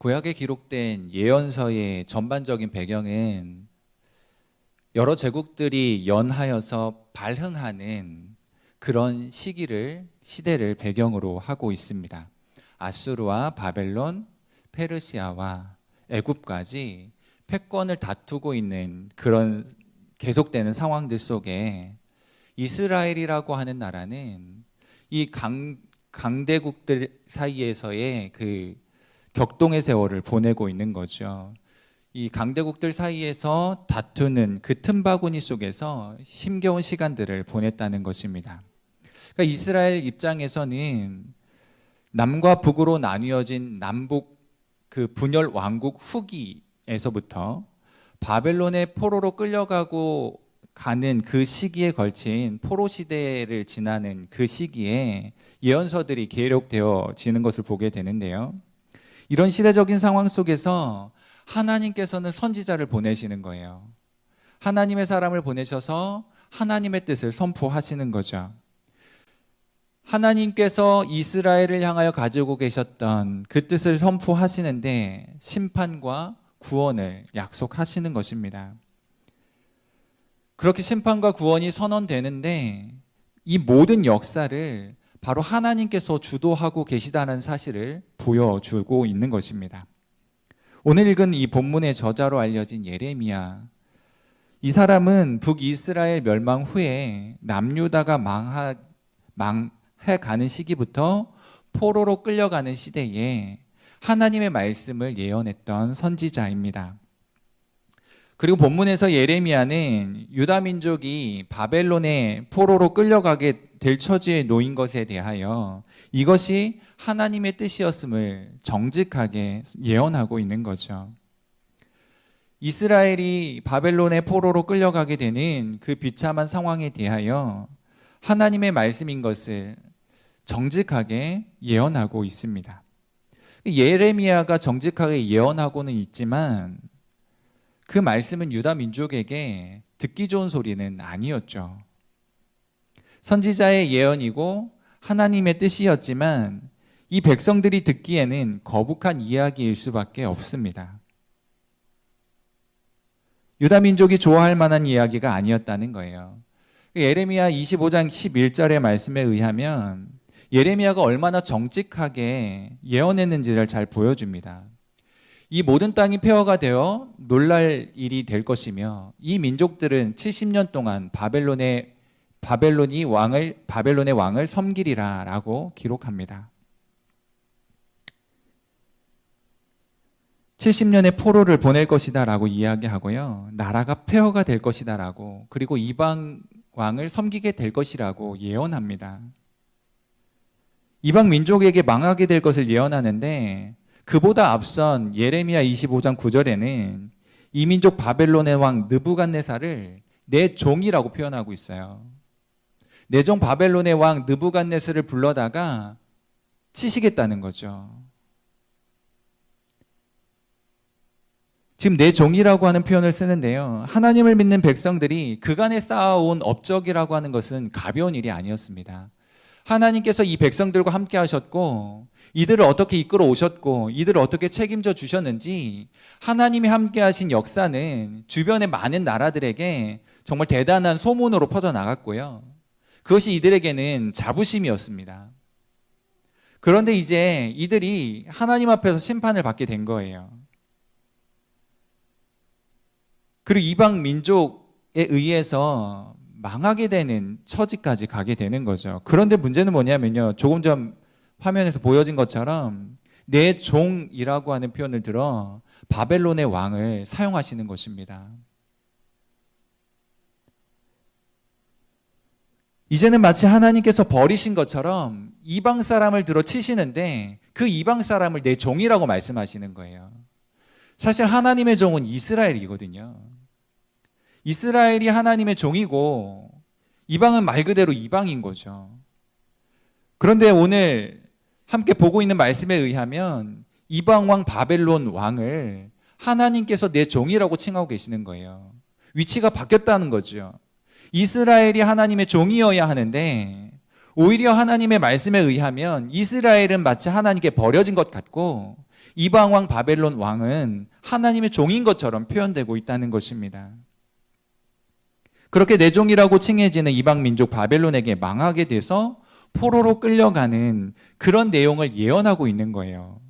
구약에 기록된 예언서의 전반적인 배경은 여러 제국들이 연하여서 발흥하는 그런 시대를 배경으로 하고 있습니다. 아수르와 바벨론, 페르시아와 애굽까지 패권을 다투고 있는 그런 계속되는 상황들 속에 이스라엘이라고 하는 나라는 이 강대국들 사이에서의 그 격동의 세월을 보내고 있는 거죠. 이 강대국들 사이에서 다투는 그 틈바구니 속에서 힘겨운 시간들을 보냈다는 것입니다. 그러니까 이스라엘 입장에서는 남과 북으로 나뉘어진 남북 그 분열 왕국 후기에서부터 바벨론의 포로로 끌려가고 가는 그 시기에 걸친 포로 시대를 지나는 그 시기에 예언서들이 기록되어지는 것을 보게 되는데요. 이런 시대적인 상황 속에서 하나님께서는 선지자를 보내시는 거예요. 하나님의 사람을 보내셔서 하나님의 뜻을 선포하시는 거죠. 하나님께서 이스라엘을 향하여 가지고 계셨던 그 뜻을 선포하시는데 심판과 구원을 약속하시는 것입니다. 그렇게 심판과 구원이 선언되는데 이 모든 역사를 바로 하나님께서 주도하고 계시다는 사실을 보여주고 있는 것입니다. 오늘 읽은 이 본문의 저자로 알려진 예레미야, 이 사람은 북이스라엘 멸망 후에 남유다가 망해가는 시기부터 포로로 끌려가는 시대에 하나님의 말씀을 예언했던 선지자입니다. 그리고 본문에서 예레미야는 유다 민족이 바벨론의 포로로 끌려가게 될 처지에 놓인 것에 대하여 이것이 하나님의 뜻이었음을 정직하게 예언하고 있는 거죠. 이스라엘이 바벨론의 포로로 끌려가게 되는 그 비참한 상황에 대하여 하나님의 말씀인 것을 정직하게 예언하고 있습니다. 예레미야가 정직하게 예언하고는 있지만 그 말씀은 유다 민족에게 듣기 좋은 소리는 아니었죠. 선지자의 예언이고 하나님의 뜻이었지만 이 백성들이 듣기에는 거북한 이야기일 수밖에 없습니다. 유다 민족이 좋아할 만한 이야기가 아니었다는 거예요. 예레미야 25장 11절의 말씀에 의하면 예레미야가 얼마나 정직하게 예언했는지를 잘 보여줍니다. 이 모든 땅이 폐허가 되어 놀랄 일이 될 것이며 이 민족들은 70년 동안 바벨론의 왕을 섬기리라 라고 기록합니다. 70년의 포로를 보낼 것이다 라고 이야기하고요. 나라가 폐허가 될 것이다 라고, 그리고 이방 왕을 섬기게 될 것이라고 예언합니다. 이방 민족에게 망하게 될 것을 예언하는데 그보다 앞선 예레미야 25장 9절에는 이 민족 바벨론의 왕 느부갓네살을 내 종이라고 표현하고 있어요. 내 종 바벨론의 왕 느부갓네살을 불러다가 치시겠다는 거죠. 지금 내 종이라고 하는 표현을 쓰는데요. 하나님을 믿는 백성들이 그간에 쌓아온 업적이라고 하는 것은 가벼운 일이 아니었습니다. 하나님께서 이 백성들과 함께 하셨고 이들을 어떻게 이끌어 오셨고 이들을 어떻게 책임져 주셨는지 하나님이 함께 하신 역사는 주변의 많은 나라들에게 정말 대단한 소문으로 퍼져나갔고요. 그것이 이들에게는 자부심이었습니다. 그런데 이제 이들이 하나님 앞에서 심판을 받게 된 거예요. 그리고 이방 민족에 의해서 망하게 되는 처지까지 가게 되는 거죠. 그런데 문제는 뭐냐면요. 조금 전 화면에서 보여진 것처럼 내 종이라고 하는 표현을 들어 바벨론의 왕을 사용하시는 것입니다. 이제는 마치 하나님께서 버리신 것처럼 이방 사람을 들어 치시는데 그 이방 사람을 내 종이라고 말씀하시는 거예요. 사실 하나님의 종은 이스라엘이거든요. 이스라엘이 하나님의 종이고 이방은 말 그대로 이방인 거죠. 그런데 오늘 함께 보고 있는 말씀에 의하면 이방 왕 바벨론 왕을 하나님께서 내 종이라고 칭하고 계시는 거예요. 위치가 바뀌었다는 거죠. 이스라엘이 하나님의 종이어야 하는데 오히려 하나님의 말씀에 의하면 이스라엘은 마치 하나님께 버려진 것 같고 이방 왕 바벨론 왕은 하나님의 종인 것처럼 표현되고 있다는 것입니다. 그렇게 내 종이라고 칭해지는 이방 민족 바벨론에게 망하게 돼서 포로로 끌려가는 그런 내용을 예언하고 있는 거예요.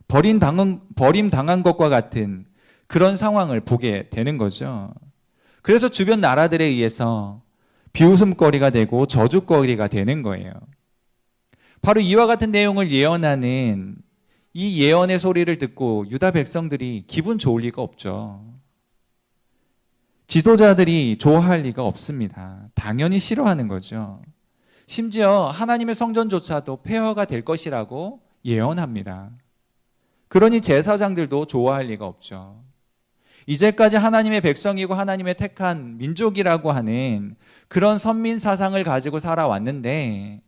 버림당한 것과 같은 그런 상황을 보게 되는 거죠. 그래서 주변 나라들에 의해서 비웃음거리가 되고 저주거리가 되는 거예요. 바로 이와 같은 내용을 예언하는 이 예언의 소리를 듣고 유다 백성들이 기분 좋을 리가 없죠. 지도자들이 좋아할 리가 없습니다. 당연히 싫어하는 거죠. 심지어 하나님의 성전조차도 폐허가 될 것이라고 예언합니다. 그러니 제사장들도 좋아할 리가 없죠. 이제까지 하나님의 백성이고 하나님의 택한 민족이라고 하는 그런 선민 사상을 가지고 살아왔는데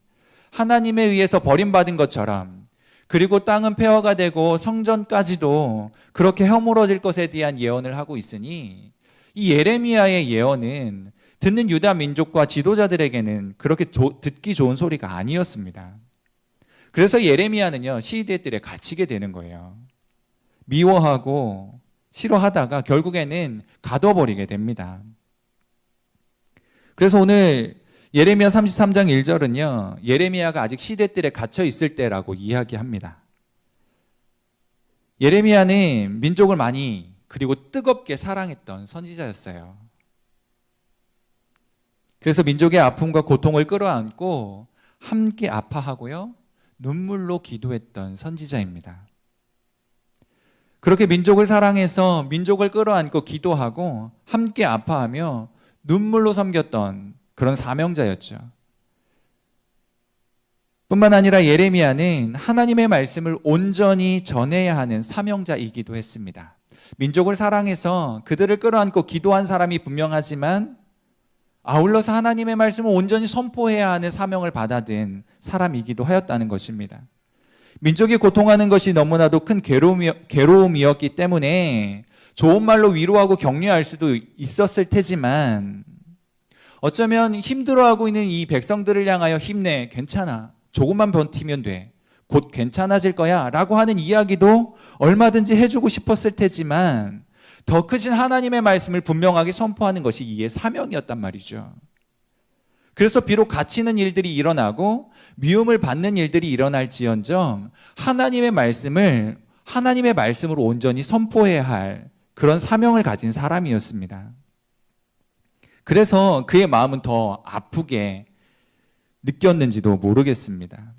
하나님에 의해서 버림받은 것처럼, 그리고 땅은 폐허가 되고 성전까지도 그렇게 허물어질 것에 대한 예언을 하고 있으니 이 예레미야의 예언은 듣는 유다 민족과 지도자들에게는 그렇게 듣기 좋은 소리가 아니었습니다. 그래서 예레미야는요, 시대의 뜰에 갇히게 되는 거예요. 미워하고 싫어하다가 결국에는 가둬버리게 됩니다. 그래서 오늘 예레미야 33장 1절은요, 예레미야가 아직 시대뜰에 갇혀 있을 때라고 이야기합니다. 예레미야는 민족을 많이 그리고 뜨겁게 사랑했던 선지자였어요. 그래서 민족의 아픔과 고통을 끌어안고 함께 아파하고요, 눈물로 기도했던 선지자입니다. 그렇게 민족을 사랑해서 민족을 끌어안고 기도하고 함께 아파하며 눈물로 섬겼던 그런 사명자였죠. 뿐만 아니라 예레미야는 하나님의 말씀을 온전히 전해야 하는 사명자이기도 했습니다. 민족을 사랑해서 그들을 끌어안고 기도한 사람이 분명하지만 아울러서 하나님의 말씀을 온전히 선포해야 하는 사명을 받아든 사람이기도 하였다는 것입니다. 민족이 고통하는 것이 너무나도 큰 괴로움이었기 때문에 좋은 말로 위로하고 격려할 수도 있었을 테지만, 어쩌면 힘들어하고 있는 이 백성들을 향하여 힘내, 괜찮아, 조금만 버티면 돼, 곧 괜찮아질 거야 라고 하는 이야기도 얼마든지 해주고 싶었을 테지만 더 크신 하나님의 말씀을 분명하게 선포하는 것이 이의 사명이었단 말이죠. 그래서 비록 갇히는 일들이 일어나고 미움을 받는 일들이 일어날지언정 하나님의 말씀으로 온전히 선포해야 할 그런 사명을 가진 사람이었습니다. 그래서 그의 마음은 더 아프게 느꼈는지도 모르겠습니다.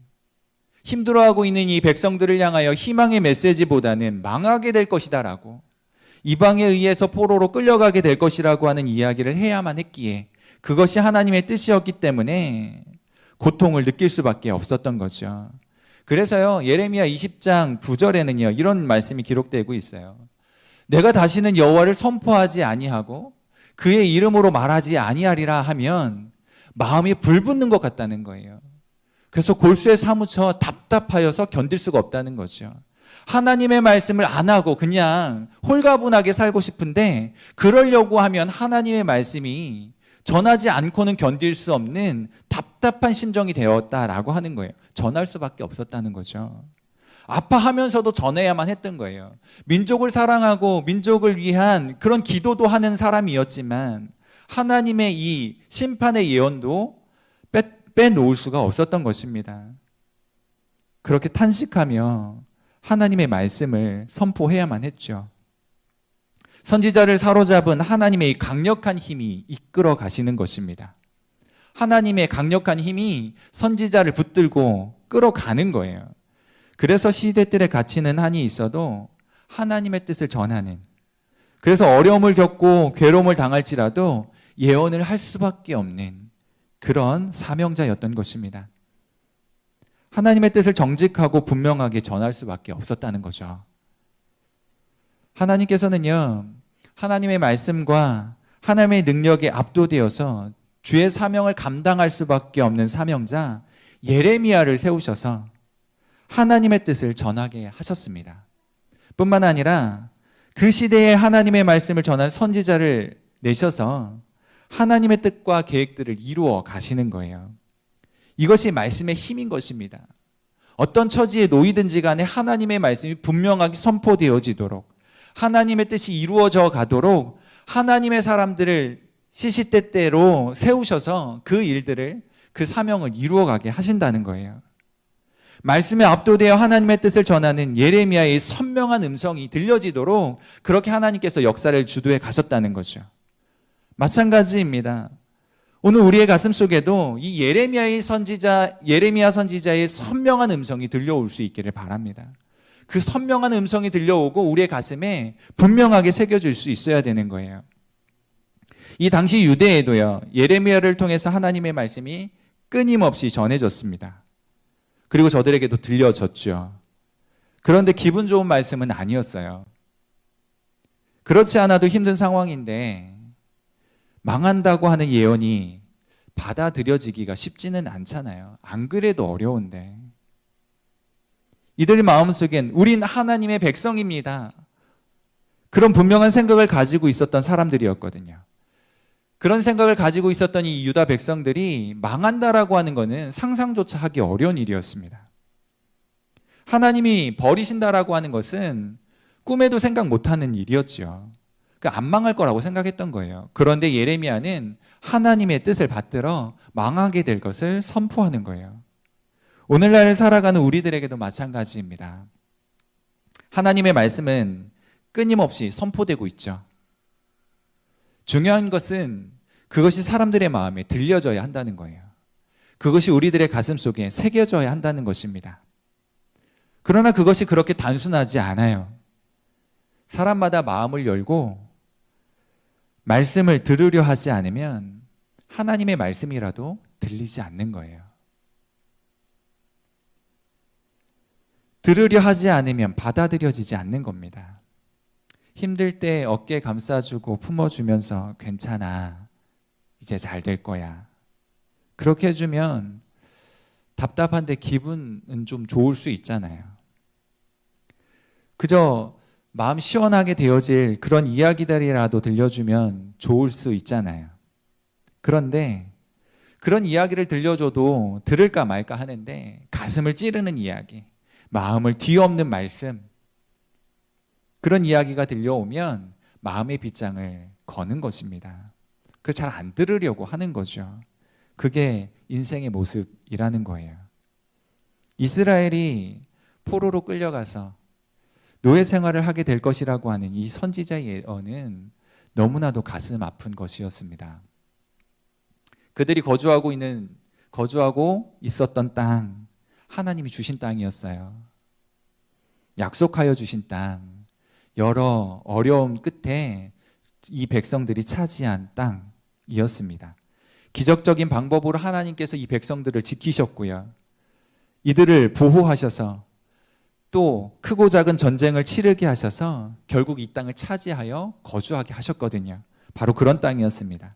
힘들어하고 있는 이 백성들을 향하여 희망의 메시지보다는 망하게 될 것이다라고, 이방에 의해서 포로로 끌려가게 될 것이라고 하는 이야기를 해야만 했기에, 그것이 하나님의 뜻이었기 때문에 고통을 느낄 수밖에 없었던 거죠. 그래서요, 예레미야 20장 9절에는요 이런 말씀이 기록되고 있어요. 내가 다시는 여호와를 선포하지 아니하고 그의 이름으로 말하지 아니하리라 하면 마음이 불붙는 것 같다는 거예요. 그래서 골수에 사무쳐 답답하여서 견딜 수가 없다는 거죠. 하나님의 말씀을 안 하고 그냥 홀가분하게 살고 싶은데, 그러려고 하면 하나님의 말씀이 전하지 않고는 견딜 수 없는 답답한 심정이 되었다라고 하는 거예요. 전할 수밖에 없었다는 거죠. 아파하면서도 전해야만 했던 거예요. 민족을 사랑하고 민족을 위한 그런 기도도 하는 사람이었지만 하나님의 이 심판의 예언도 빼놓을 수가 없었던 것입니다. 그렇게 탄식하며 하나님의 말씀을 선포해야만 했죠. 선지자를 사로잡은 하나님의 강력한 힘이 이끌어 가시는 것입니다. 하나님의 강력한 힘이 선지자를 붙들고 끌어가는 거예요. 그래서 시대뜰에 갇히는 한이 있어도 하나님의 뜻을 전하는, 그래서 어려움을 겪고 괴로움을 당할지라도 예언을 할 수밖에 없는 그런 사명자였던 것입니다. 하나님의 뜻을 정직하고 분명하게 전할 수밖에 없었다는 거죠. 하나님께서는요, 하나님의 말씀과 하나님의 능력에 압도되어서 주의 사명을 감당할 수밖에 없는 사명자 예레미야를 세우셔서 하나님의 뜻을 전하게 하셨습니다. 뿐만 아니라 그 시대에 하나님의 말씀을 전할 선지자를 내셔서 하나님의 뜻과 계획들을 이루어 가시는 거예요. 이것이 말씀의 힘인 것입니다. 어떤 처지에 놓이든지 간에 하나님의 말씀이 분명하게 선포되어지도록, 하나님의 뜻이 이루어져 가도록 하나님의 사람들을 시시때때로 세우셔서 그 일들을, 그 사명을 이루어가게 하신다는 거예요. 말씀에 압도되어 하나님의 뜻을 전하는 예레미야의 선명한 음성이 들려지도록 그렇게 하나님께서 역사를 주도해 가셨다는 거죠. 마찬가지입니다. 오늘 우리의 가슴 속에도 이 예레미야 선지자의 선명한 음성이 들려올 수 있기를 바랍니다. 그 선명한 음성이 들려오고 우리의 가슴에 분명하게 새겨질 수 있어야 되는 거예요. 이 당시 유대에도요, 예레미야를 통해서 하나님의 말씀이 끊임없이 전해졌습니다. 그리고 저들에게도 들려졌죠. 그런데 기분 좋은 말씀은 아니었어요. 그렇지 않아도 힘든 상황인데 망한다고 하는 예언이 받아들여지기가 쉽지는 않잖아요. 안 그래도 어려운데. 이들 마음속엔 우린 하나님의 백성입니다. 그런 분명한 생각을 가지고 있었던 사람들이었거든요. 그런 생각을 가지고 있었던 이 유다 백성들이 망한다라고 하는 것은 상상조차 하기 어려운 일이었습니다. 하나님이 버리신다라고 하는 것은 꿈에도 생각 못하는 일이었죠. 안 망할 거라고 생각했던 거예요. 그런데 예레미야는 하나님의 뜻을 받들어 망하게 될 것을 선포하는 거예요. 오늘날 살아가는 우리들에게도 마찬가지입니다. 하나님의 말씀은 끊임없이 선포되고 있죠. 중요한 것은 그것이 사람들의 마음에 들려져야 한다는 거예요. 그것이 우리들의 가슴 속에 새겨져야 한다는 것입니다. 그러나 그것이 그렇게 단순하지 않아요. 사람마다 마음을 열고 말씀을 들으려 하지 않으면 하나님의 말씀이라도 들리지 않는 거예요. 들으려 하지 않으면 받아들여지지 않는 겁니다. 힘들 때 어깨 감싸주고 품어주면서 괜찮아, 이제 잘 될 거야, 그렇게 해주면 답답한데 기분은 좀 좋을 수 있잖아요. 그저 마음 시원하게 되어질 그런 이야기들이라도 들려주면 좋을 수 있잖아요. 그런데 그런 이야기를 들려줘도 들을까 말까 하는데 가슴을 찌르는 이야기, 마음을 뒤엎는 말씀, 그런 이야기가 들려오면 마음의 빗장을 거는 것입니다. 그걸 잘 안 들으려고 하는 거죠. 그게 인생의 모습이라는 거예요. 이스라엘이 포로로 끌려가서 노예 생활을 하게 될 것이라고 하는 이 선지자의 예언은 너무나도 가슴 아픈 것이었습니다. 그들이 거주하고 있었던 땅, 하나님이 주신 땅이었어요. 약속하여 주신 땅, 여러 어려움 끝에 이 백성들이 차지한 땅이었습니다. 기적적인 방법으로 하나님께서 이 백성들을 지키셨고요. 이들을 보호하셔서 또 크고 작은 전쟁을 치르게 하셔서 결국 이 땅을 차지하여 거주하게 하셨거든요. 바로 그런 땅이었습니다.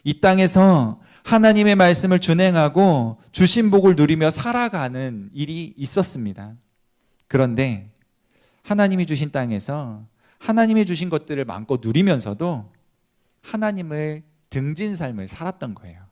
이 땅에서 하나님의 말씀을 준행하고 주신 복을 누리며 살아가는 일이 있었습니다. 그런데 하나님이 주신 땅에서 하나님이 주신 것들을 마음껏 누리면서도 하나님을 등진 삶을 살았던 거예요.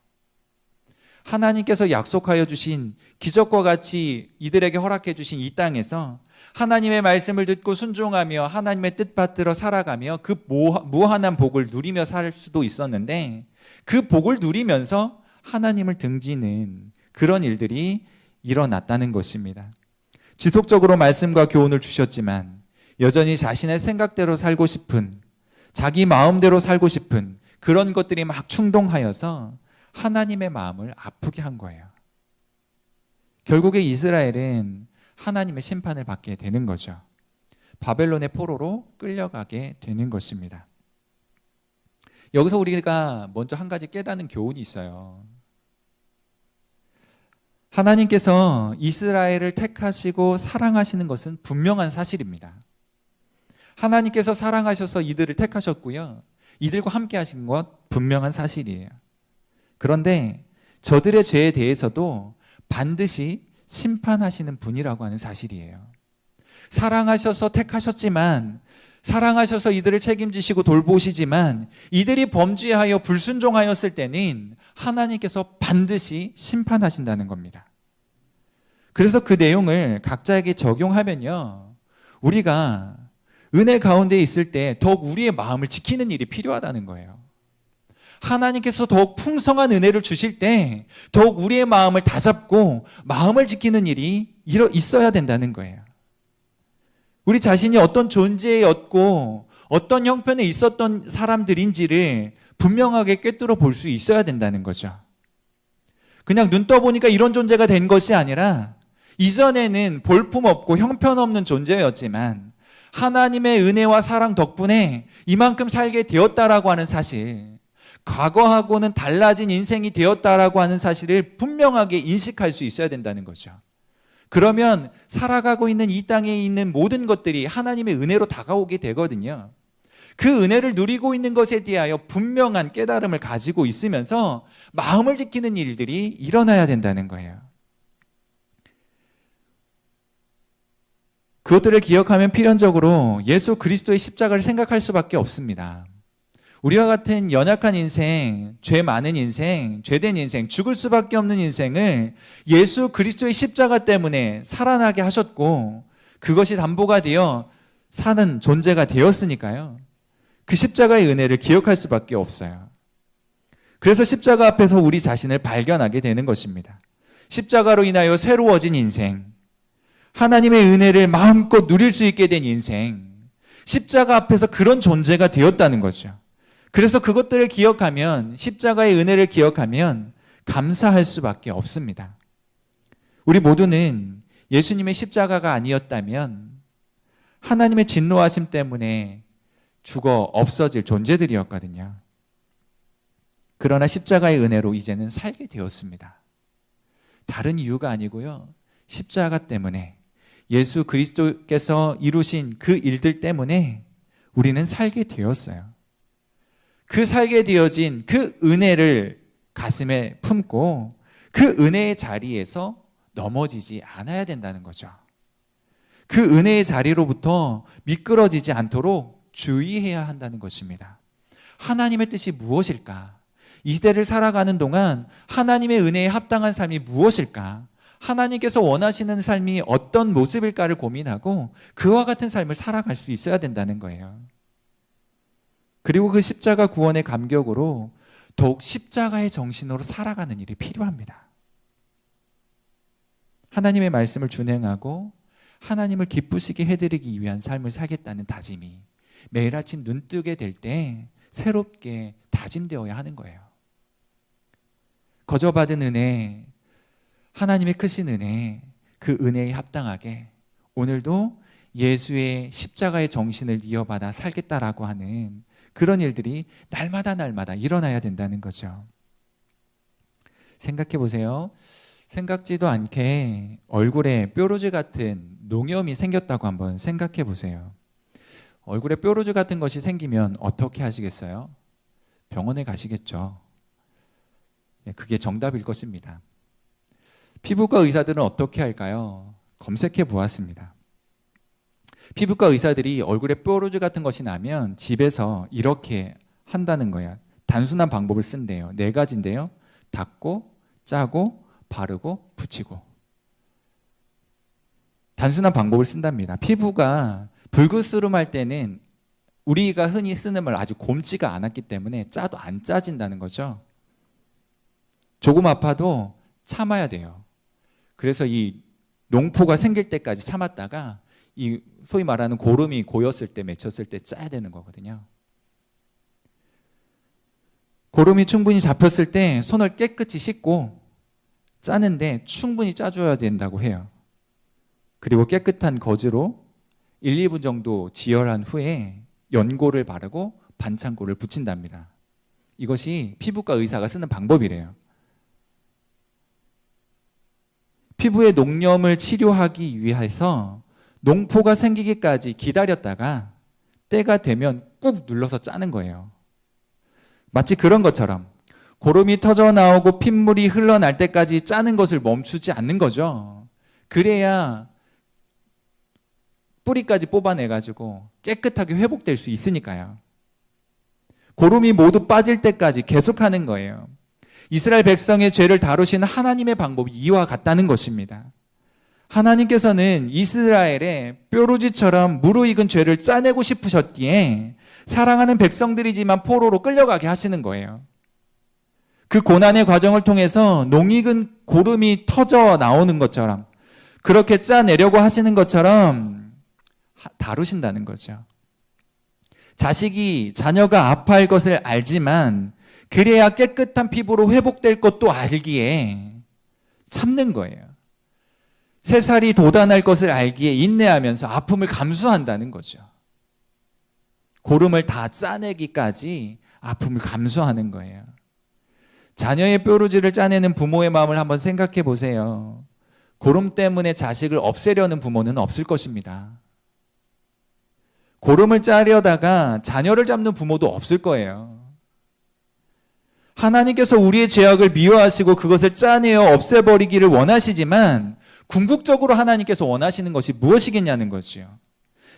하나님께서 약속하여 주신 기적과 같이 이들에게 허락해 주신 이 땅에서 하나님의 말씀을 듣고 순종하며 하나님의 뜻 받들어 살아가며 그 무한한 복을 누리며 살 수도 있었는데, 그 복을 누리면서 하나님을 등지는 그런 일들이 일어났다는 것입니다. 지속적으로 말씀과 교훈을 주셨지만 여전히 자신의 생각대로 살고 싶은, 자기 마음대로 살고 싶은 그런 것들이 막 충동하여서 하나님의 마음을 아프게 한 거예요. 결국에 이스라엘은 하나님의 심판을 받게 되는 거죠. 바벨론의 포로로 끌려가게 되는 것입니다. 여기서 우리가 먼저 한 가지 깨닫는 교훈이 있어요. 하나님께서 이스라엘을 택하시고 사랑하시는 것은 분명한 사실입니다. 하나님께서 사랑하셔서 이들을 택하셨고요. 이들과 함께 하신 것 분명한 사실이에요. 그런데 저들의 죄에 대해서도 반드시 심판하시는 분이라고 하는 사실이에요. 사랑하셔서 택하셨지만, 사랑하셔서 이들을 책임지시고 돌보시지만 이들이 범죄하여 불순종하였을 때는 하나님께서 반드시 심판하신다는 겁니다. 그래서 그 내용을 각자에게 적용하면요, 우리가 은혜 가운데 있을 때 더욱 우리의 마음을 지키는 일이 필요하다는 거예요. 하나님께서 더욱 풍성한 은혜를 주실 때 더욱 우리의 마음을 다잡고 마음을 지키는 일이 있어야 된다는 거예요. 우리 자신이 어떤 존재였고 어떤 형편에 있었던 사람들인지를 분명하게 꿰뚫어 볼 수 있어야 된다는 거죠. 그냥 눈 떠보니까 이런 존재가 된 것이 아니라 이전에는 볼품없고 형편없는 존재였지만 하나님의 은혜와 사랑 덕분에 이만큼 살게 되었다라고 하는 사실, 과거하고는 달라진 인생이 되었다라고 하는 사실을 분명하게 인식할 수 있어야 된다는 거죠. 그러면 살아가고 있는 이 땅에 있는 모든 것들이 하나님의 은혜로 다가오게 되거든요. 그 은혜를 누리고 있는 것에 대하여 분명한 깨달음을 가지고 있으면서 마음을 지키는 일들이 일어나야 된다는 거예요. 그것들을 기억하면 필연적으로 예수 그리스도의 십자가를 생각할 수밖에 없습니다. 우리와 같은 연약한 인생, 죄 많은 인생, 죄된 인생, 죽을 수밖에 없는 인생을 예수 그리스도의 십자가 때문에 살아나게 하셨고 그것이 담보가 되어 사는 존재가 되었으니까요. 그 십자가의 은혜를 기억할 수밖에 없어요. 그래서 십자가 앞에서 우리 자신을 발견하게 되는 것입니다. 십자가로 인하여 새로워진 인생, 하나님의 은혜를 마음껏 누릴 수 있게 된 인생, 십자가 앞에서 그런 존재가 되었다는 거죠. 그래서 그것들을 기억하면, 십자가의 은혜를 기억하면 감사할 수밖에 없습니다. 우리 모두는 예수님의 십자가가 아니었다면 하나님의 진노하심 때문에 죽어 없어질 존재들이었거든요. 그러나 십자가의 은혜로 이제는 살게 되었습니다. 다른 이유가 아니고요, 십자가 때문에, 예수 그리스도께서 이루신 그 일들 때문에 우리는 살게 되었어요. 그 살게 되어진 그 은혜를 가슴에 품고 그 은혜의 자리에서 넘어지지 않아야 된다는 거죠. 그 은혜의 자리로부터 미끄러지지 않도록 주의해야 한다는 것입니다. 하나님의 뜻이 무엇일까? 이 시대를 살아가는 동안 하나님의 은혜에 합당한 삶이 무엇일까? 하나님께서 원하시는 삶이 어떤 모습일까를 고민하고 그와 같은 삶을 살아갈 수 있어야 된다는 거예요. 그리고 그 십자가 구원의 감격으로 더욱 십자가의 정신으로 살아가는 일이 필요합니다. 하나님의 말씀을 준행하고 하나님을 기쁘시게 해드리기 위한 삶을 살겠다는 다짐이 매일 아침 눈 뜨게 될 때 새롭게 다짐되어야 하는 거예요. 거저받은 은혜, 하나님의 크신 은혜, 그 은혜에 합당하게 오늘도 예수의 십자가의 정신을 이어받아 살겠다라고 하는 그런 일들이 날마다 일어나야 된다는 거죠. 생각해 보세요. 생각지도 않게 얼굴에 뾰루지 같은 농염이 생겼다고 한번 생각해 보세요. 얼굴에 뾰루지 같은 것이 생기면 어떻게 하시겠어요? 병원에 가시겠죠. 그게 정답일 것입니다. 피부과 의사들은 어떻게 할까요? 검색해 보았습니다. 피부과 의사들이 얼굴에 뾰루지 같은 것이 나면 집에서 이렇게 한다는 거야. 단순한 방법을 쓴대요. 4가지인데요. 닦고, 짜고, 바르고, 붙이고. 단순한 방법을 쓴답니다. 피부가 불그스름할 때는 우리가 흔히 쓰는 말 아주 곰지가 않았기 때문에 짜도 안 짜진다는 거죠. 조금 아파도 참아야 돼요. 그래서 이 농포가 생길 때까지 참았다가 이 소위 말하는 고름이 고였을 때, 맺혔을 때 짜야 되는 거거든요. 고름이 충분히 잡혔을 때 손을 깨끗이 씻고 짜는데 충분히 짜줘야 된다고 해요. 그리고 깨끗한 거즈로 1, 2분 정도 지혈한 후에 연고를 바르고 반창고를 붙인답니다. 이것이 피부과 의사가 쓰는 방법이래요. 피부의 농염을 치료하기 위해서 농포가 생기기까지 기다렸다가 때가 되면 꾹 눌러서 짜는 거예요. 마치 그런 것처럼 고름이 터져 나오고 핏물이 흘러날 때까지 짜는 것을 멈추지 않는 거죠. 그래야 뿌리까지 뽑아내가지고 깨끗하게 회복될 수 있으니까요. 고름이 모두 빠질 때까지 계속하는 거예요. 이스라엘 백성의 죄를 다루시는 하나님의 방법이 이와 같다는 것입니다. 하나님께서는 이스라엘의 뾰루지처럼 무르익은 죄를 짜내고 싶으셨기에 사랑하는 백성들이지만 포로로 끌려가게 하시는 거예요. 그 고난의 과정을 통해서 농익은 고름이 터져 나오는 것처럼 그렇게 짜내려고 하시는 것처럼 다루신다는 거죠. 자녀가 아파할 것을 알지만 그래야 깨끗한 피부로 회복될 것도 알기에 참는 거예요. 새살이 돋아날 것을 알기에 인내하면서 아픔을 감수한다는 거죠. 고름을 다 짜내기까지 아픔을 감수하는 거예요. 자녀의 뾰루지를 짜내는 부모의 마음을 한번 생각해 보세요. 고름 때문에 자식을 없애려는 부모는 없을 것입니다. 고름을 짜려다가 자녀를 잡는 부모도 없을 거예요. 하나님께서 우리의 죄악을 미워하시고 그것을 짜내어 없애버리기를 원하시지만 궁극적으로 하나님께서 원하시는 것이 무엇이겠냐는 거죠.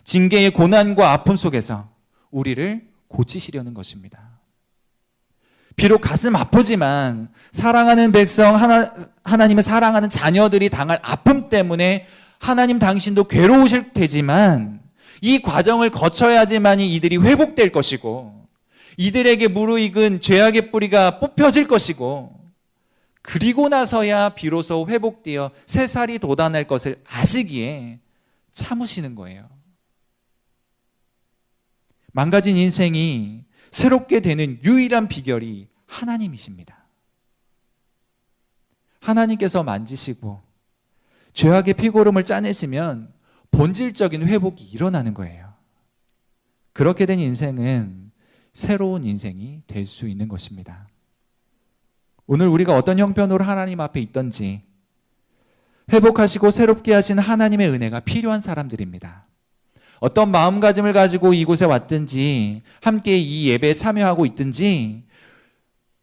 징계의 고난과 아픔 속에서 우리를 고치시려는 것입니다. 비록 가슴 아프지만 사랑하는 백성, 하나님의 사랑하는 자녀들이 당할 아픔 때문에 하나님 당신도 괴로우실 테지만 이 과정을 거쳐야지만이 이들이 회복될 것이고 이들에게 무르익은 죄악의 뿌리가 뽑혀질 것이고 그리고 나서야 비로소 회복되어 새살이 돋아날 것을 아시기에 참으시는 거예요. 망가진 인생이 새롭게 되는 유일한 비결이 하나님이십니다. 하나님께서 만지시고 죄악의 피고름을 짜내시면 본질적인 회복이 일어나는 거예요. 그렇게 된 인생은 새로운 인생이 될 수 있는 것입니다. 오늘 우리가 어떤 형편으로 하나님 앞에 있던지 회복하시고 새롭게 하신 하나님의 은혜가 필요한 사람들입니다. 어떤 마음가짐을 가지고 이곳에 왔든지 함께 이 예배에 참여하고 있든지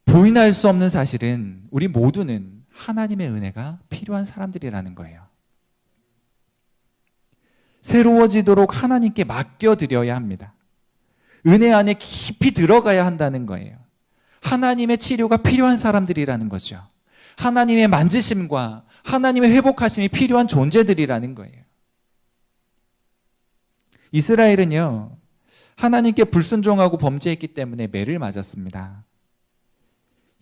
부인할 수 없는 사실은 우리 모두는 하나님의 은혜가 필요한 사람들이라는 거예요. 새로워지도록 하나님께 맡겨드려야 합니다. 은혜 안에 깊이 들어가야 한다는 거예요. 하나님의 치료가 필요한 사람들이라는 거죠. 하나님의 만지심과 하나님의 회복하심이 필요한 존재들이라는 거예요. 이스라엘은요, 하나님께 불순종하고 범죄했기 때문에 매를 맞았습니다.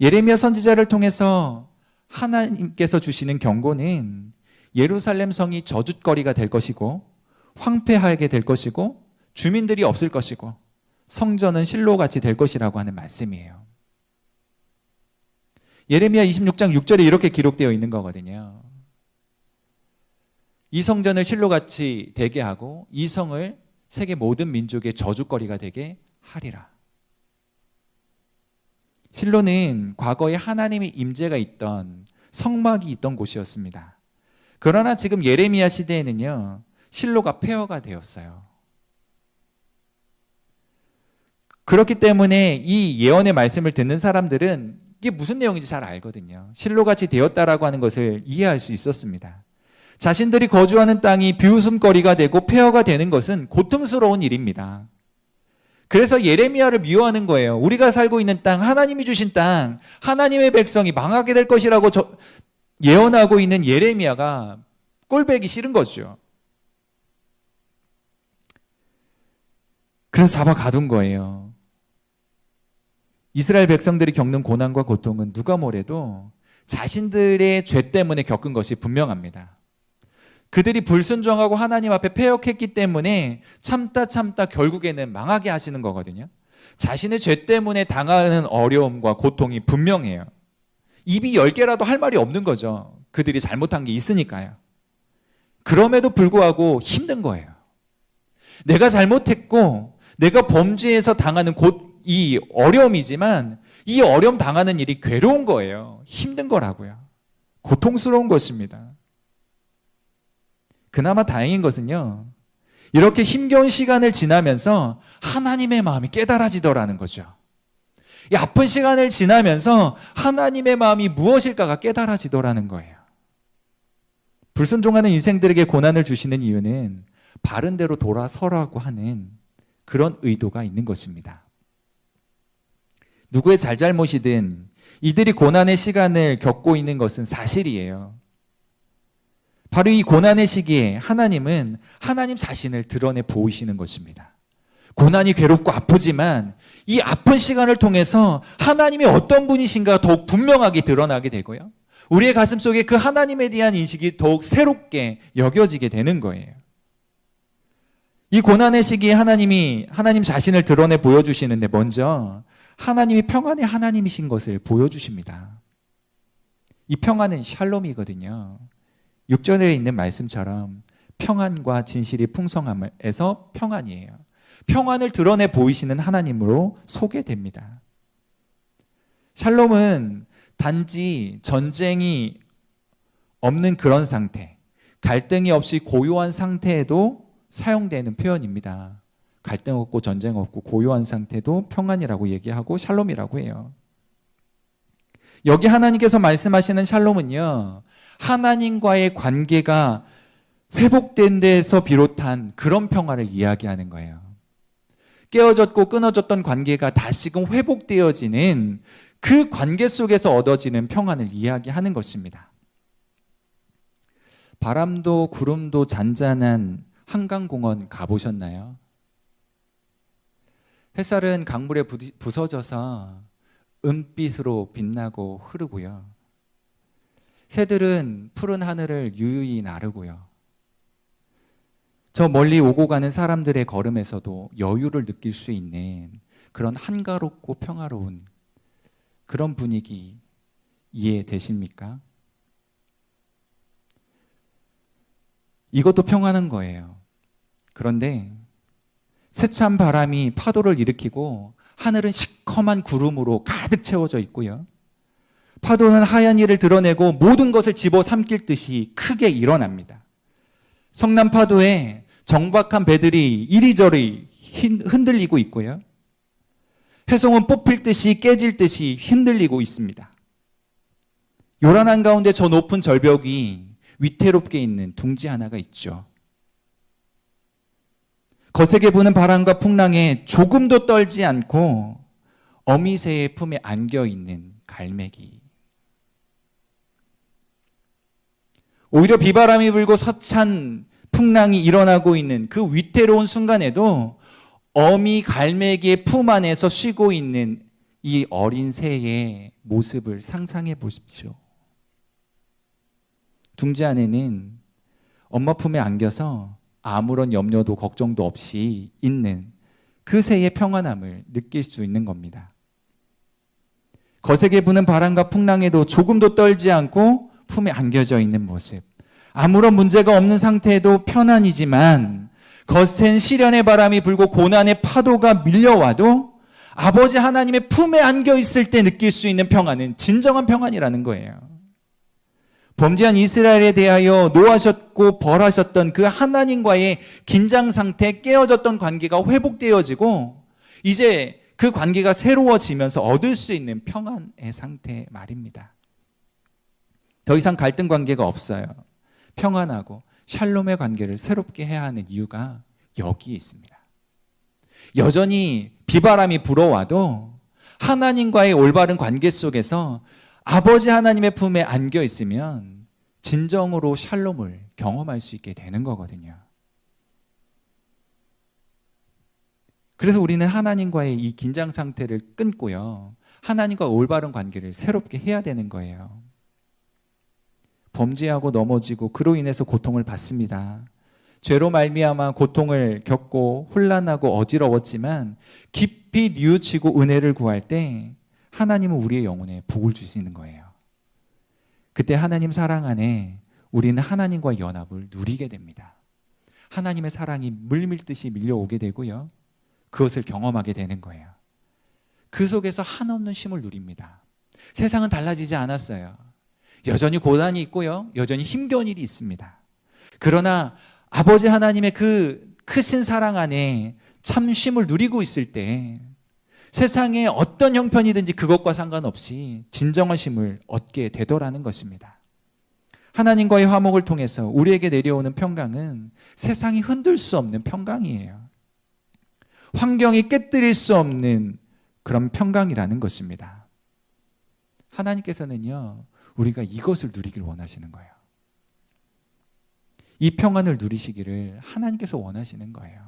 예레미야 선지자를 통해서 하나님께서 주시는 경고는 예루살렘 성이 저주거리가 될 것이고 황폐하게 될 것이고 주민들이 없을 것이고 성전은 실로같이 될 것이라고 하는 말씀이에요. 예레미야 26장 6절에 이렇게 기록되어 있는 거거든요. 이 성전을 실로같이 되게 하고 이 성을 세계 모든 민족의 저주거리가 되게 하리라. 실로는 과거에 하나님의 임재가 있던 성막이 있던 곳이었습니다. 그러나 지금 예레미야 시대에는요, 실로가 폐허가 되었어요. 그렇기 때문에 이 예언의 말씀을 듣는 사람들은 이게 무슨 내용인지 잘 알거든요. 실로같이 되었다라고 하는 것을 이해할 수 있었습니다. 자신들이 거주하는 땅이 비웃음거리가 되고 폐허가 되는 것은 고통스러운 일입니다. 그래서 예레미야를 미워하는 거예요. 우리가 살고 있는 땅, 하나님이 주신 땅, 하나님의 백성이 망하게 될 것이라고 예언하고 있는 예레미야가 꼴배기 싫은 거죠. 그래서 잡아 가둔 거예요. 이스라엘 백성들이 겪는 고난과 고통은 누가 뭐래도 자신들의 죄 때문에 겪은 것이 분명합니다. 그들이 불순종하고 하나님 앞에 패역했기 때문에 참다 결국에는 망하게 하시는 거거든요. 자신의 죄 때문에 당하는 어려움과 고통이 분명해요. 입이 10개라도 할 말이 없는 거죠. 그들이 잘못한 게 있으니까요. 그럼에도 불구하고 힘든 거예요. 내가 잘못했고 내가 범죄해서 당하는 이 어려움이지만 이 어려움 당하는 일이 괴로운 거예요. 힘든 거라고요. 고통스러운 것입니다. 그나마 다행인 것은요, 이렇게 힘겨운 시간을 지나면서 하나님의 마음이 깨달아지더라는 거죠. 이 아픈 시간을 지나면서 하나님의 마음이 무엇일까가 깨달아지더라는 거예요. 불순종하는 인생들에게 고난을 주시는 이유는 바른 대로 돌아서라고 하는 그런 의도가 있는 것입니다. 누구의 잘잘못이든 이들이 고난의 시간을 겪고 있는 것은 사실이에요. 바로 이 고난의 시기에 하나님은 하나님 자신을 드러내 보이시는 것입니다. 고난이 괴롭고 아프지만 이 아픈 시간을 통해서 하나님이 어떤 분이신가 더욱 분명하게 드러나게 되고요. 우리의 가슴 속에 그 하나님에 대한 인식이 더욱 새롭게 여겨지게 되는 거예요. 이 고난의 시기에 하나님 자신을 드러내 보여주시는데 먼저 하나님이 평안의 하나님이신 것을 보여주십니다. 이 평안은 샬롬이거든요. 6절에 있는 말씀처럼 평안과 진실이 풍성함에서 평안이에요. 평안을 드러내 보이시는 하나님으로 소개됩니다. 샬롬은 단지 전쟁이 없는 그런 상태, 갈등이 없이 고요한 상태에도 사용되는 표현입니다. 갈등 없고 전쟁 없고 고요한 상태도 평안이라고 얘기하고 샬롬이라고 해요. 여기 하나님께서 말씀하시는 샬롬은요, 하나님과의 관계가 회복된 데에서 비롯한 그런 평화를 이야기하는 거예요. 깨어졌고 끊어졌던 관계가 다시금 회복되어지는 그 관계 속에서 얻어지는 평안을 이야기하는 것입니다. 바람도 구름도 잔잔한 한강공원 가보셨나요? 햇살은 강물에 부서져서 은빛으로 빛나고 흐르고요. 새들은 푸른 하늘을 유유히 나르고요. 저 멀리 오고 가는 사람들의 걸음에서도 여유를 느낄 수 있는 그런 한가롭고 평화로운 그런 분위기 이해되십니까? 이것도 평안한 거예요. 그런데 세찬 바람이 파도를 일으키고 하늘은 시커먼 구름으로 가득 채워져 있고요. 파도는 하얀 이를 드러내고 모든 것을 집어삼킬 듯이 크게 일어납니다. 성난 파도에 정박한 배들이 이리저리 흔들리고 있고요. 해송은 뽑힐 듯이 깨질 듯이 흔들리고 있습니다. 요란한 가운데 저 높은 절벽이 위태롭게 있는 둥지 하나가 있죠. 거세게 부는 바람과 풍랑에 조금도 떨지 않고 어미새의 품에 안겨 있는 갈매기. 오히려 비바람이 불고 서찬 풍랑이 일어나고 있는 그 위태로운 순간에도 어미 갈매기의 품 안에서 쉬고 있는 이 어린 새의 모습을 상상해 보십시오. 둥지 안에는 엄마 품에 안겨서 아무런 염려도 걱정도 없이 있는 그 새의 평안함을 느낄 수 있는 겁니다. 거세게 부는 바람과 풍랑에도 조금도 떨지 않고 품에 안겨져 있는 모습. 아무런 문제가 없는 상태에도 편안이지만 거센 시련의 바람이 불고 고난의 파도가 밀려와도 아버지 하나님의 품에 안겨 있을 때 느낄 수 있는 평안은 진정한 평안이라는 거예요. 범죄한 이스라엘에 대하여 노하셨고 벌하셨던 그 하나님과의 긴장 상태, 깨어졌던 관계가 회복되어지고 이제 그 관계가 새로워지면서 얻을 수 있는 평안의 상태 말입니다. 더 이상 갈등 관계가 없어요. 평안하고 샬롬의 관계를 새롭게 해야 하는 이유가 여기에 있습니다. 여전히 비바람이 불어와도 하나님과의 올바른 관계 속에서 아버지 하나님의 품에 안겨 있으면 진정으로 샬롬을 경험할 수 있게 되는 거거든요. 그래서 우리는 하나님과의 이 긴장 상태를 끊고요. 하나님과 올바른 관계를 새롭게 해야 되는 거예요. 범죄하고 넘어지고 그로 인해서 고통을 받습니다. 죄로 말미암아 고통을 겪고 혼란하고 어지러웠지만 깊이 뉘우치고 은혜를 구할 때 하나님은 우리의 영혼에 복을 주시는 거예요. 그때 하나님 사랑 안에 우리는 하나님과의 연합을 누리게 됩니다. 하나님의 사랑이 물밀듯이 밀려오게 되고요. 그것을 경험하게 되는 거예요. 그 속에서 한없는 쉼을 누립니다. 세상은 달라지지 않았어요. 여전히 고난이 있고요. 여전히 힘겨운 일이 있습니다. 그러나 아버지 하나님의 그 크신 사랑 안에 참 쉼을 누리고 있을 때 세상의 어떤 형편이든지 그것과 상관없이 진정한 쉼을 얻게 되더라는 것입니다. 하나님과의 화목을 통해서 우리에게 내려오는 평강은 세상이 흔들 수 없는 평강이에요. 환경이 깨뜨릴 수 없는 그런 평강이라는 것입니다. 하나님께서는요, 우리가 이것을 누리길 원하시는 거예요. 이 평안을 누리시기를 하나님께서 원하시는 거예요.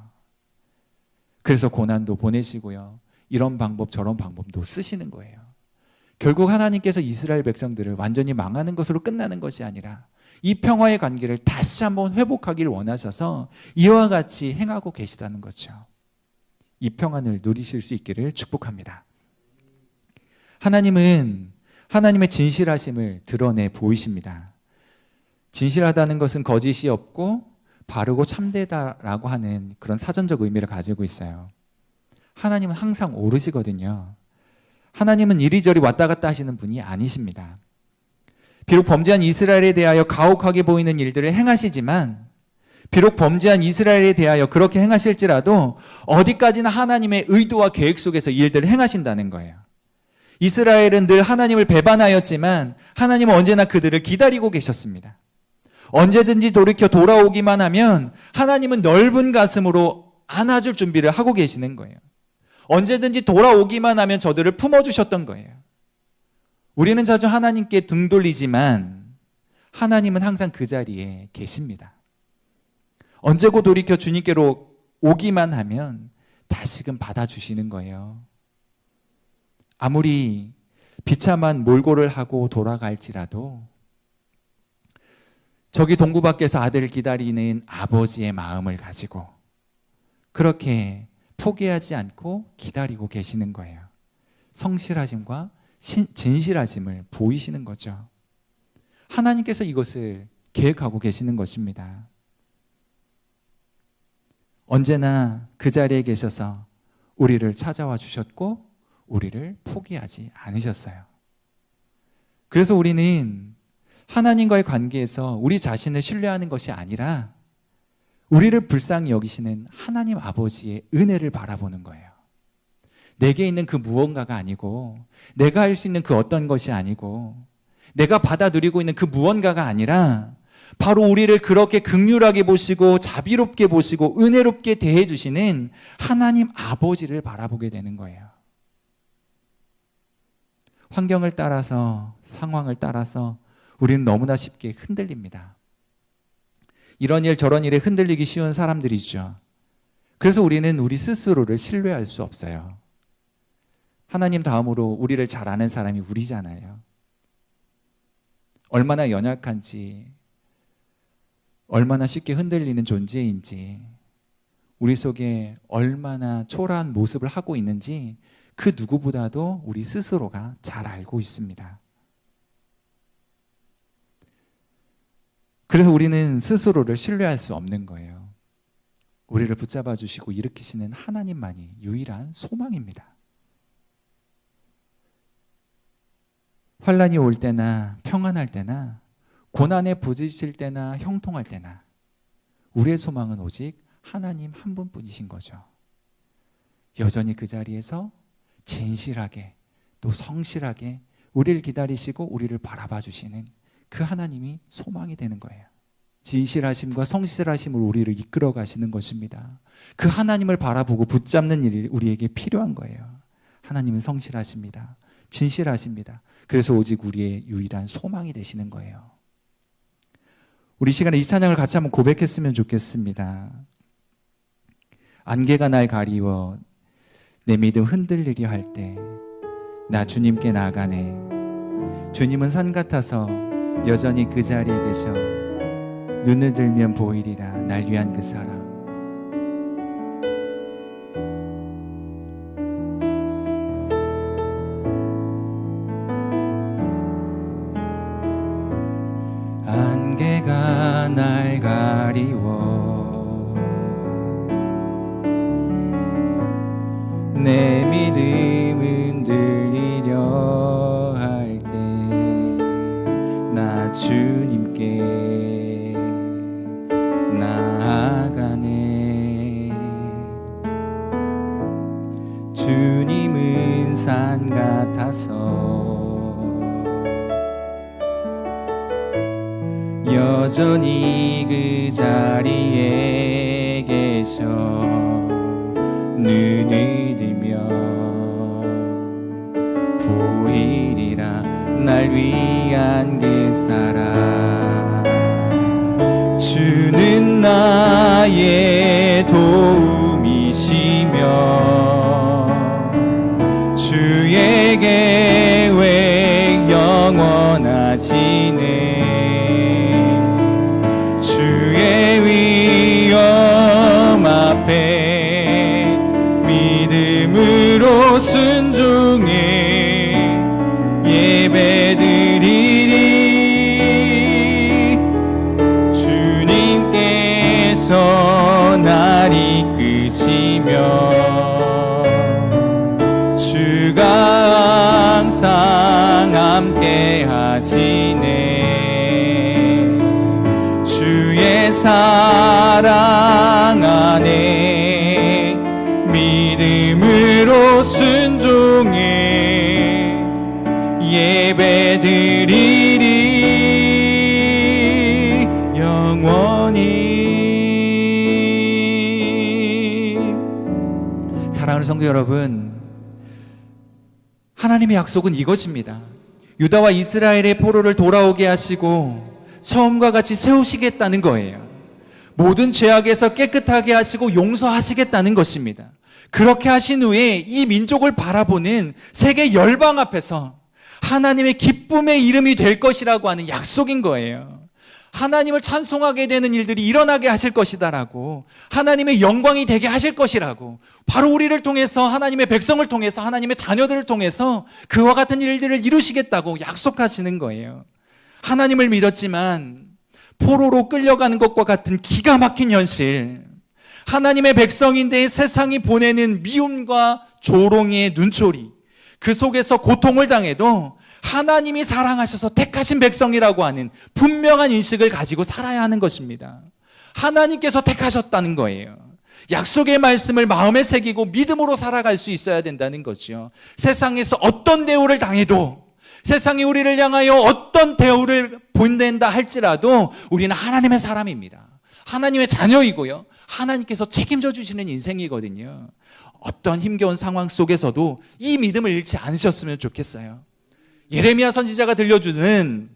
그래서 고난도 보내시고요. 이런 방법 저런 방법도 쓰시는 거예요. 결국 하나님께서 이스라엘 백성들을 완전히 망하는 것으로 끝나는 것이 아니라 이 평화의 관계를 다시 한번 회복하기를 원하셔서 이와 같이 행하고 계시다는 거죠. 이 평안을 누리실 수 있기를 축복합니다. 하나님은 하나님의 진실하심을 드러내 보이십니다. 진실하다는 것은 거짓이 없고 바르고 참되다라고 하는 그런 사전적 의미를 가지고 있어요. 하나님은 항상 오르시거든요. 하나님은 이리저리 왔다 갔다 하시는 분이 아니십니다. 비록 범죄한 이스라엘에 대하여 가혹하게 보이는 일들을 행하시지만, 비록 범죄한 이스라엘에 대하여 그렇게 행하실지라도 어디까지나 하나님의 의도와 계획 속에서 일들을 행하신다는 거예요. 이스라엘은 늘 하나님을 배반하였지만 하나님은 언제나 그들을 기다리고 계셨습니다. 언제든지 돌이켜 돌아오기만 하면 하나님은 넓은 가슴으로 안아줄 준비를 하고 계시는 거예요. 언제든지 돌아오기만 하면 저들을 품어주셨던 거예요. 우리는 자주 하나님께 등 돌리지만 하나님은 항상 그 자리에 계십니다. 언제고 돌이켜 주님께로 오기만 하면 다시금 받아주시는 거예요. 아무리 비참한 몰골을 하고 돌아갈지라도 저기 동구 밖에서 아들을 기다리는 아버지의 마음을 가지고 그렇게 포기하지 않고 기다리고 계시는 거예요. 성실하심과 진실하심을 보이시는 거죠. 하나님께서 이것을 계획하고 계시는 것입니다. 언제나 그 자리에 계셔서 우리를 찾아와 주셨고 우리를 포기하지 않으셨어요. 그래서 우리는 하나님과의 관계에서 우리 자신을 신뢰하는 것이 아니라 우리를 불쌍히 여기시는 하나님 아버지의 은혜를 바라보는 거예요. 내게 있는 그 무언가가 아니고, 내가 할 수 있는 그 어떤 것이 아니고, 내가 받아 누리고 있는 그 무언가가 아니라 바로 우리를 그렇게 긍휼하게 보시고 자비롭게 보시고 은혜롭게 대해 주시는 하나님 아버지를 바라보게 되는 거예요. 환경을 따라서, 상황을 따라서 우리는 너무나 쉽게 흔들립니다. 이런 일 저런 일에 흔들리기 쉬운 사람들이죠. 그래서 우리는 우리 스스로를 신뢰할 수 없어요. 하나님 다음으로 우리를 잘 아는 사람이 우리잖아요. 얼마나 연약한지, 얼마나 쉽게 흔들리는 존재인지, 우리 속에 얼마나 초라한 모습을 하고 있는지 그 누구보다도 우리 스스로가 잘 알고 있습니다. 그래서 우리는 스스로를 신뢰할 수 없는 거예요. 우리를 붙잡아 주시고 일으키시는 하나님만이 유일한 소망입니다. 환난이 올 때나 평안할 때나 고난에 부딪힐 때나 형통할 때나 우리의 소망은 오직 하나님 한 분뿐이신 거죠. 여전히 그 자리에서 진실하게 또 성실하게 우리를 기다리시고 우리를 바라봐 주시는 그 하나님이 소망이 되는 거예요. 진실하심과 성실하심으로 우리를 이끌어 가시는 것입니다. 그 하나님을 바라보고 붙잡는 일이 우리에게 필요한 거예요. 하나님은 성실하십니다. 진실하십니다. 그래서 오직 우리의 유일한 소망이 되시는 거예요. 우리 시간에 이 찬양을 같이 한번 고백했으면 좋겠습니다. 안개가 날 가리워 내 믿음 흔들리려 할 때 나 주님께 나아가네. 주님은 산 같아서 여전히 그 자리에 계셔. 눈을 들면 보이리라 날 위한 그 사랑. 안개가 날 가리워 내 믿음 흔들리려 할 때 나 주님께 나아가네. 주님은 산 같아서 여전히 그 자리에 계셔. 눈을 들면 보이리라 날 위한 그 사랑. 주는 나의 도움이시며 주의 계획 영원하시네. 주의 위엄 앞에 믿음으로 순종해 예배드리리. 주님께서 날 이끄시며 주가 항상 함께 하시네. 주의 사랑 안에 믿음으로 순종해 예배드리리 영원히. 사랑하는 성도 여러분, 하나님의 약속은 이것입니다. 유다와 이스라엘의 포로를 돌아오게 하시고 처음과 같이 세우시겠다는 거예요. 모든 죄악에서 깨끗하게 하시고 용서하시겠다는 것입니다. 그렇게 하신 후에 이 민족을 바라보는 세계 열방 앞에서 하나님의 기쁨의 이름이 될 것이라고 하는 약속인 거예요. 하나님을 찬송하게 되는 일들이 일어나게 하실 것이다라고, 하나님의 영광이 되게 하실 것이라고, 바로 우리를 통해서, 하나님의 백성을 통해서, 하나님의 자녀들을 통해서 그와 같은 일들을 이루시겠다고 약속하시는 거예요. 하나님을 믿었지만 포로로 끌려가는 것과 같은 기가 막힌 현실, 하나님의 백성인데 세상이 보내는 미움과 조롱의 눈초리, 그 속에서 고통을 당해도 하나님이 사랑하셔서 택하신 백성이라고 하는 분명한 인식을 가지고 살아야 하는 것입니다. 하나님께서 택하셨다는 거예요. 약속의 말씀을 마음에 새기고 믿음으로 살아갈 수 있어야 된다는 거죠. 세상에서 어떤 대우를 당해도, 세상이 우리를 향하여 어떤 대우를 보낸다 할지라도 우리는 하나님의 사람입니다. 하나님의 자녀이고요, 하나님께서 책임져 주시는 인생이거든요. 어떤 힘겨운 상황 속에서도 이 믿음을 잃지 않으셨으면 좋겠어요. 예레미야 선지자가 들려주는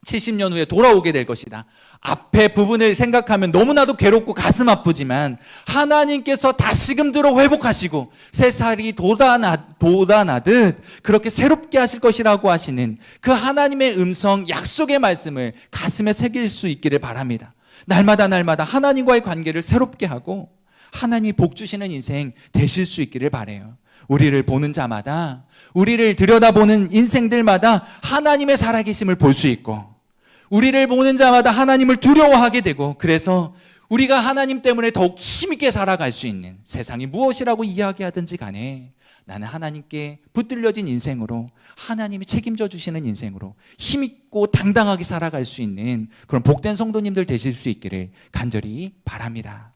70년 후에 돌아오게 될 것이다. 앞에 부분을 생각하면 너무나도 괴롭고 가슴 아프지만 하나님께서 다시금 들어 회복하시고 새살이 돋아나듯 그렇게 새롭게 하실 것이라고 하시는 그 하나님의 음성, 약속의 말씀을 가슴에 새길 수 있기를 바랍니다. 날마다 하나님과의 관계를 새롭게 하고 하나님이 복 주시는 인생 되실 수 있기를 바라요. 우리를 보는 자마다, 우리를 들여다보는 인생들마다 하나님의 살아계심을 볼 수 있고, 우리를 보는 자마다 하나님을 두려워하게 되고, 그래서 우리가 하나님 때문에 더욱 힘있게 살아갈 수 있는, 세상이 무엇이라고 이야기하든지 간에 나는 하나님께 붙들려진 인생으로, 하나님이 책임져 주시는 인생으로 힘있고 당당하게 살아갈 수 있는 그런 복된 성도님들 되실 수 있기를 간절히 바랍니다.